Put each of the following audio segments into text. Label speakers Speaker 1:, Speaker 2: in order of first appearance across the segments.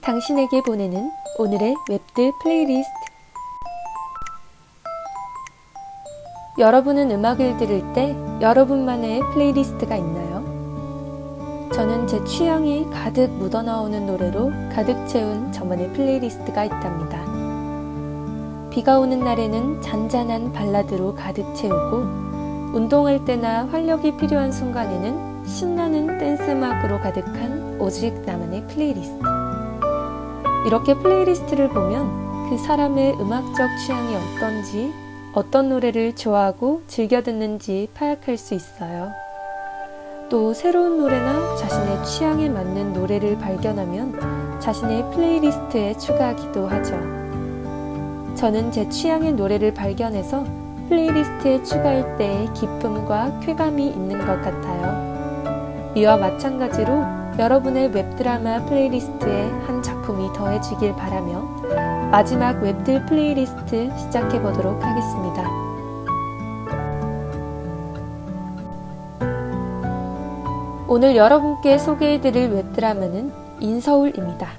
Speaker 1: 당신에게 보내는 오늘의 웹드 플레이리스트. 여러분은 음악을 들을 때 여러분만의 플레이리스트가 있나요? 저는 제 취향이 가득 묻어나오는 노래로 가득 채운 저만의 플레이리스트가 있답니다. 비가 오는 날에는 잔잔한 발라드로 가득 채우고, 운동할 때나 활력이 필요한 순간에는 신나는 댄스 음악으로 가득한 오직 나만의 플레이리스트. 이렇게 플레이리스트를 보면 그 사람의 음악적 취향이 어떤지, 어떤 노래를 좋아하고 즐겨 듣는지 파악할 수 있어요. 또 새로운 노래나 자신의 취향에 맞는 노래를 발견하면 자신의 플레이리스트에 추가하기도 하죠. 저는 제 취향의 노래를 발견해서 플레이리스트에 추가할 때의 기쁨과 쾌감이 있는 것 같아요. 이와 마찬가지로 여러분의 웹드라마 플레이리스트에 한 작품이 더해지길 바라며 마지막 웹드 플레이리스트 시작해보도록 하겠습니다. 오늘 여러분께 소개해드릴 웹드라마는 인서울입니다.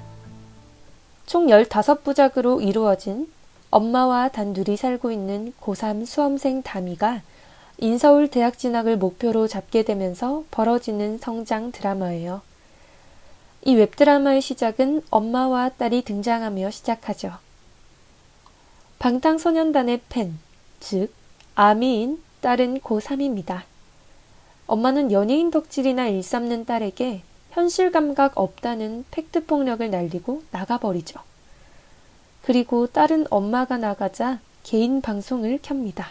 Speaker 1: 총 15부작으로 이루어진 엄마와 단둘이 살고 있는 고3 수험생 다미가 인서울 대학 진학을 목표로 잡게 되면서 벌어지는 성장 드라마예요. 이 웹드라마의 시작은 엄마와 딸이 등장하며 시작하죠. 방탄소년단의 팬, 즉 아미인 딸은 고3입니다. 엄마는 연예인 덕질이나 일삼는 딸에게 현실 감각 없다는 팩트 폭력을 날리고 나가버리죠. 그리고 딸은 엄마가 나가자 개인 방송을 켭니다.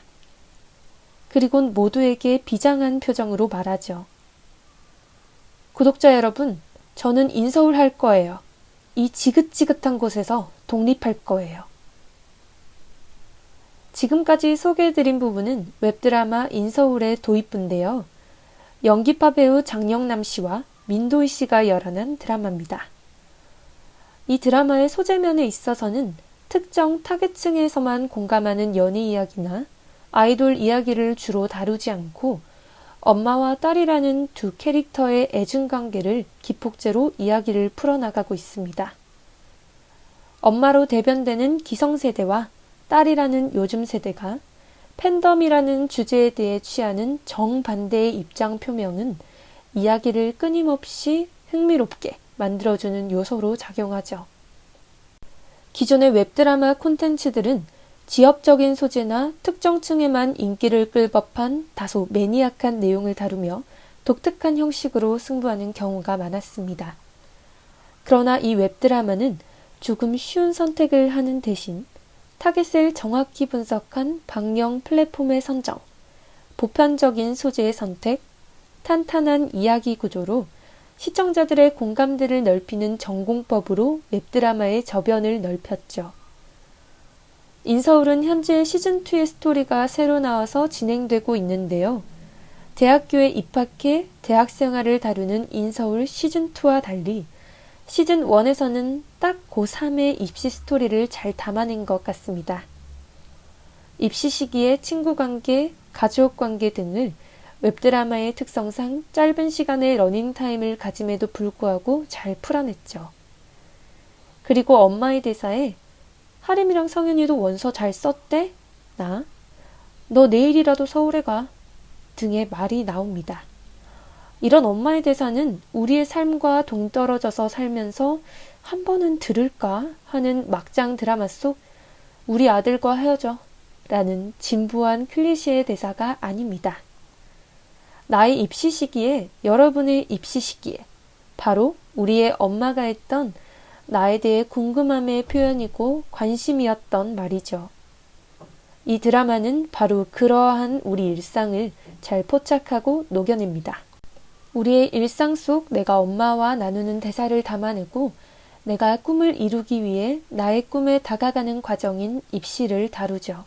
Speaker 1: 그리곤 모두에게 비장한 표정으로 말하죠. 구독자 여러분, 저는 인서울 할 거예요. 이 지긋지긋한 곳에서 독립할 거예요. 지금까지 소개해드린 부분은 웹드라마 인서울의 도입부인데요. 연기파 배우 장영남 씨와 민도희 씨가 열어낸 드라마입니다. 이 드라마의 소재면에 있어서는 특정 타겟층에서만 공감하는 연애 이야기나 아이돌 이야기를 주로 다루지 않고 엄마와 딸이라는 두 캐릭터의 애증관계를 기폭제로 이야기를 풀어나가고 있습니다. 엄마로 대변되는 기성세대와 딸이라는 요즘 세대가 팬덤이라는 주제에 대해 취하는 정반대의 입장 표명은 이야기를 끊임없이 흥미롭게 만들어주는 요소로 작용하죠. 기존의 웹드라마 콘텐츠들은 지역적인 소재나 특정층에만 인기를 끌 법한 다소 매니악한 내용을 다루며 독특한 형식으로 승부하는 경우가 많았습니다. 그러나 이 웹드라마는 조금 쉬운 선택을 하는 대신 타겟을 정확히 분석한 방영 플랫폼의 선정, 보편적인 소재의 선택, 탄탄한 이야기 구조로 시청자들의 공감대를 넓히는 전공법으로 웹드라마의 저변을 넓혔죠. 인서울은 현재 시즌2의 스토리가 새로 나와서 진행되고 있는데요. 대학교에 입학해 대학생활을 다루는 인서울 시즌2와 달리 시즌1에서는 딱 고3의 입시 스토리를 잘 담아낸 것 같습니다. 입시 시기의 친구관계, 가족관계 등을 웹드라마의 특성상 짧은 시간의 러닝타임을 가짐에도 불구하고 잘 풀어냈죠. 그리고 엄마의 대사에 하림이랑 성윤이도 원서 잘 썼대? 너 내일이라도 서울에 가 등의 말이 나옵니다. 이런 엄마의 대사는 우리의 삶과 동떨어져서 살면서 한 번은 들을까 하는 막장 드라마 속 우리 아들과 헤어져 라는 진부한 클리셰의 대사가 아닙니다. 나의 입시 시기에, 여러분의 입시 시기에 바로 우리의 엄마가 했던 나에 대해 궁금함의 표현이고 관심이었던 말이죠. 이 드라마는 바로 그러한 우리 일상을 잘 포착하고 녹여냅니다. 우리의 일상 속 내가 엄마와 나누는 대사를 담아내고 내가 꿈을 이루기 위해 나의 꿈에 다가가는 과정인 입시를 다루죠.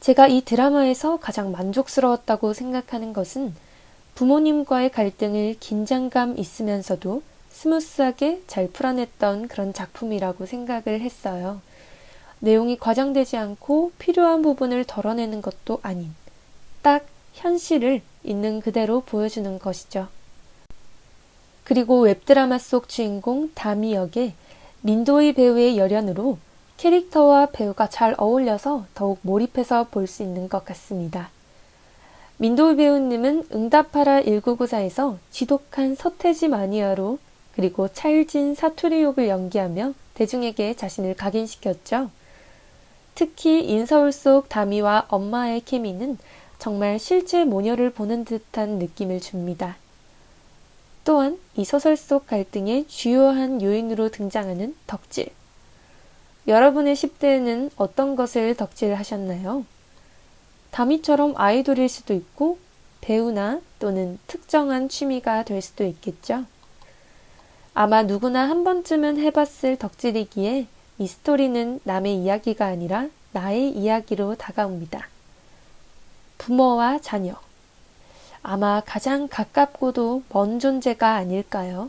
Speaker 1: 제가 이 드라마에서 가장 만족스러웠다고 생각하는 것은 부모님과의 갈등을 긴장감 있으면서도 스무스하게 잘 풀어냈던 그런 작품이라고 생각을 했어요. 내용이 과장되지 않고 필요한 부분을 덜어내는 것도 아닌 딱 현실을 있는 그대로 보여주는 것이죠. 그리고 웹드라마 속 주인공 다미 역에 민도희 배우의 열연으로 캐릭터와 배우가 잘 어울려서 더욱 몰입해서 볼 수 있는 것 같습니다. 민도희 배우님은 응답하라 1994에서 지독한 서태지 마니아로 그리고 찰진 사투리 욕을 연기하며 대중에게 자신을 각인시켰죠. 특히 인서울 속 다미와 엄마의 케미는 정말 실제 모녀를 보는 듯한 느낌을 줍니다. 또한 이 소설 속 갈등의 주요한 요인으로 등장하는 덕질. 여러분의 10대에는 어떤 것을 덕질하셨나요? 다미처럼 아이돌일 수도 있고 배우나 또는 특정한 취미가 될 수도 있겠죠. 아마 누구나 한 번쯤은 해봤을 덕질이기에 이 스토리는 남의 이야기가 아니라 나의 이야기로 다가옵니다. 부모와 자녀. 아마 가장 가깝고도 먼 존재가 아닐까요?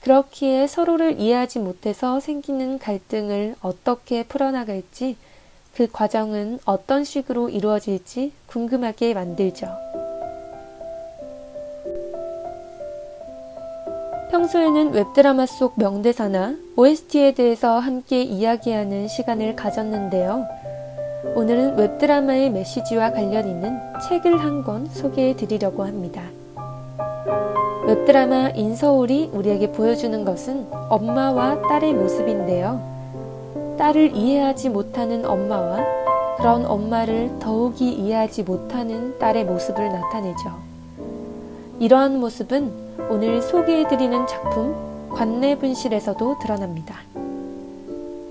Speaker 1: 그렇기에 서로를 이해하지 못해서 생기는 갈등을 어떻게 풀어나갈지, 그 과정은 어떤 식으로 이루어질지 궁금하게 만들죠. 평소에는 웹드라마 속 명대사나 OST에 대해서 함께 이야기하는 시간을 가졌는데요. 오늘은 웹드라마의 메시지와 관련 있는 책을 한 권 소개해 드리려고 합니다. 웹드라마 인서울이 우리에게 보여주는 것은 엄마와 딸의 모습인데요. 딸을 이해하지 못하는 엄마와 그런 엄마를 더욱이 이해하지 못하는 딸의 모습을 나타내죠. 이러한 모습은 오늘 소개해드리는 작품 관내분실에서도 드러납니다.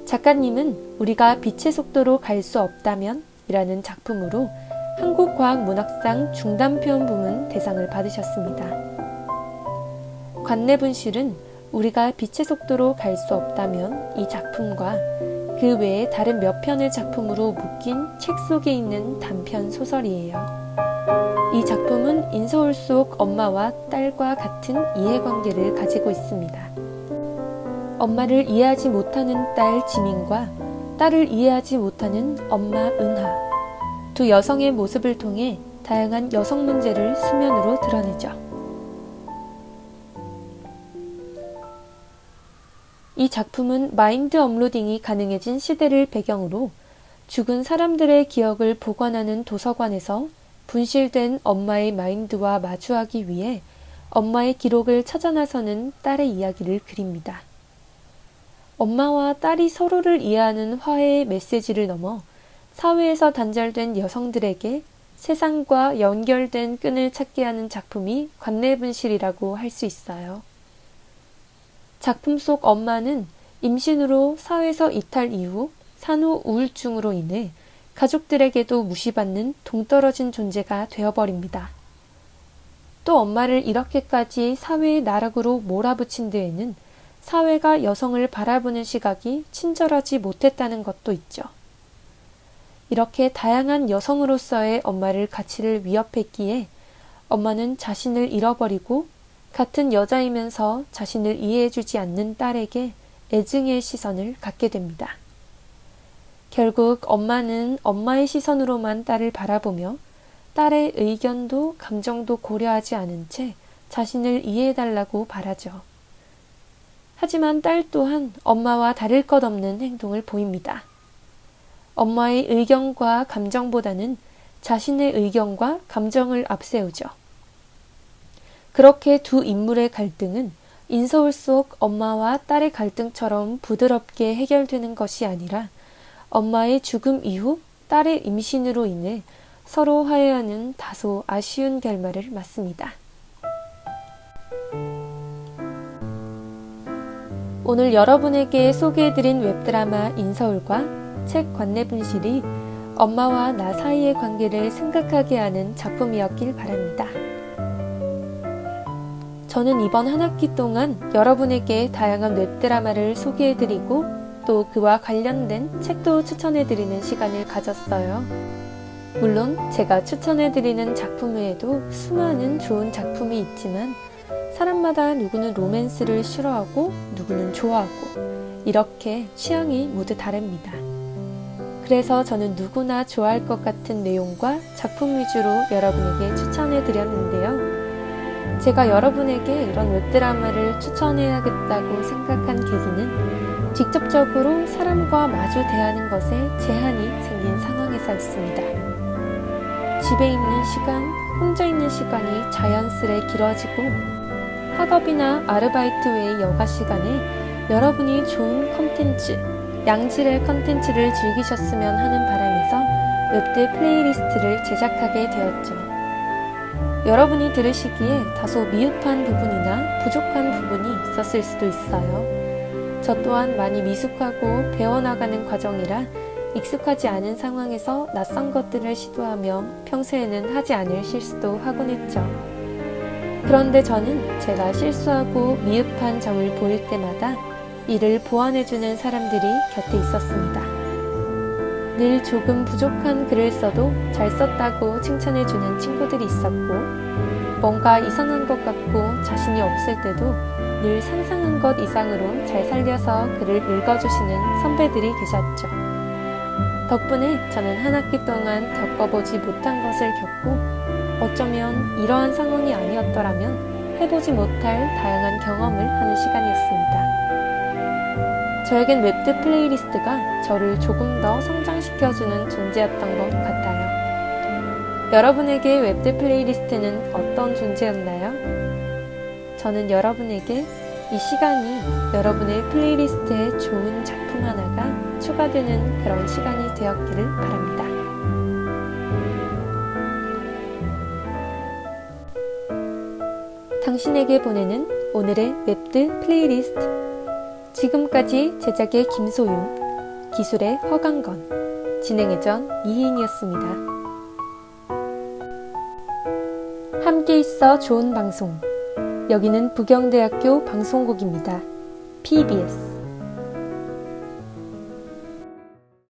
Speaker 1: 작가님은 우리가 빛의 속도로 갈 수 없다면 이라는 작품으로 한국과학문학상 중단편 부문 대상을 받으셨습니다. 관내분실은 우리가 빛의 속도로 갈 수 없다면 이 작품과 그 외에 다른 몇 편의 작품으로 묶인 책 속에 있는 단편 소설이에요. 이 작품은 인서울 속 엄마와 딸과 같은 이해관계를 가지고 있습니다. 엄마를 이해하지 못하는 딸 지민과 딸을 이해하지 못하는 엄마 은하. 두 여성의 모습을 통해 다양한 여성 문제를 수면으로 드러내죠. 이 작품은 마인드 업로딩이 가능해진 시대를 배경으로 죽은 사람들의 기억을 보관하는 도서관에서 분실된 엄마의 마인드와 마주하기 위해 엄마의 기록을 찾아 나서는 딸의 이야기를 그립니다. 엄마와 딸이 서로를 이해하는 화해의 메시지를 넘어 사회에서 단절된 여성들에게 세상과 연결된 끈을 찾게 하는 작품이 관내분실이라고 할 수 있어요. 작품 속 엄마는 임신으로 사회에서 이탈 이후 산후 우울증으로 인해 가족들에게도 무시받는 동떨어진 존재가 되어버립니다. 또 엄마를 이렇게까지 사회의 나락으로 몰아붙인 데에는 사회가 여성을 바라보는 시각이 친절하지 못했다는 것도 있죠. 이렇게 다양한 여성으로서의 엄마를 가치를 위협했기에 엄마는 자신을 잃어버리고 같은 여자이면서 자신을 이해해주지 않는 딸에게 애증의 시선을 갖게 됩니다. 결국 엄마는 엄마의 시선으로만 딸을 바라보며 딸의 의견도 감정도 고려하지 않은 채 자신을 이해해달라고 바라죠. 하지만 딸 또한 엄마와 다를 것 없는 행동을 보입니다. 엄마의 의견과 감정보다는 자신의 의견과 감정을 앞세우죠. 그렇게 두 인물의 갈등은 인서울 속 엄마와 딸의 갈등처럼 부드럽게 해결되는 것이 아니라 엄마의 죽음 이후 딸의 임신으로 인해 서로 화해하는 다소 아쉬운 결말을 맞습니다. 오늘 여러분에게 소개해드린 웹드라마 인서울과 책 관내분실이 엄마와 나 사이의 관계를 생각하게 하는 작품이었길 바랍니다. 저는 이번 한 학기 동안 여러분에게 다양한 웹드라마를 소개해드리고 또 그와 관련된 책도 추천해드리는 시간을 가졌어요. 물론 제가 추천해드리는 작품 외에도 수많은 좋은 작품이 있지만 사람마다 누구는 로맨스를 싫어하고 누구는 좋아하고 이렇게 취향이 모두 다릅니다. 그래서 저는 누구나 좋아할 것 같은 내용과 작품 위주로 여러분에게 추천해드렸는데요. 제가 여러분에게 이런 웹드라마를 추천해야겠다고 생각한 계기는 직접적으로 사람과 마주 대하는 것에 제한이 생긴 상황에서였습니다. 집에 있는 시간, 혼자 있는 시간이 자연스레 길어지고 학업이나 아르바이트 외의 여가 시간에 여러분이 좋은 컨텐츠, 양질의 컨텐츠를 즐기셨으면 하는 바람에서 웹드 플레이리스트를 제작하게 되었죠. 여러분이 들으시기에 다소 미흡한 부분이나 부족한 부분이 있었을 수도 있어요. 저 또한 많이 미숙하고 배워나가는 과정이라 익숙하지 않은 상황에서 낯선 것들을 시도하며 평소에는 하지 않을 실수도 하곤 했죠. 그런데 저는 제가 실수하고 미흡한 점을 보일 때마다 이를 보완해주는 사람들이 곁에 있었습니다. 늘 조금 부족한 글을 써도 잘 썼다고 칭찬해주는 친구들이 있었고, 뭔가 이상한 것 같고 자신이 없을 때도 늘 상상한 것 이상으로 잘 살려서 글을 읽어주시는 선배들이 계셨죠. 덕분에 저는 한 학기 동안 겪어보지 못한 것을 겪고 어쩌면 이러한 상황이 아니었더라면 해보지 못할 다양한 경험을 하는 시간이었습니다. 저에겐 웹드 플레이리스트가 저를 조금 더 성장시켜주는 존재였던 것 같아요. 여러분에게 웹드 플레이리스트는 어떤 존재였나요? 저는 여러분에게 이 시간이 여러분의 플레이리스트에 좋은 작품 하나가 추가되는 그런 시간이 되었기를 바랍니다. 당신에게 보내는 오늘의 웹드 플레이리스트. 지금까지 제작의 김소윤, 기술의 허강건, 진행의 전 이희인이었습니다. 함께 있어 좋은 방송. 여기는 부경대학교 방송국입니다. PBS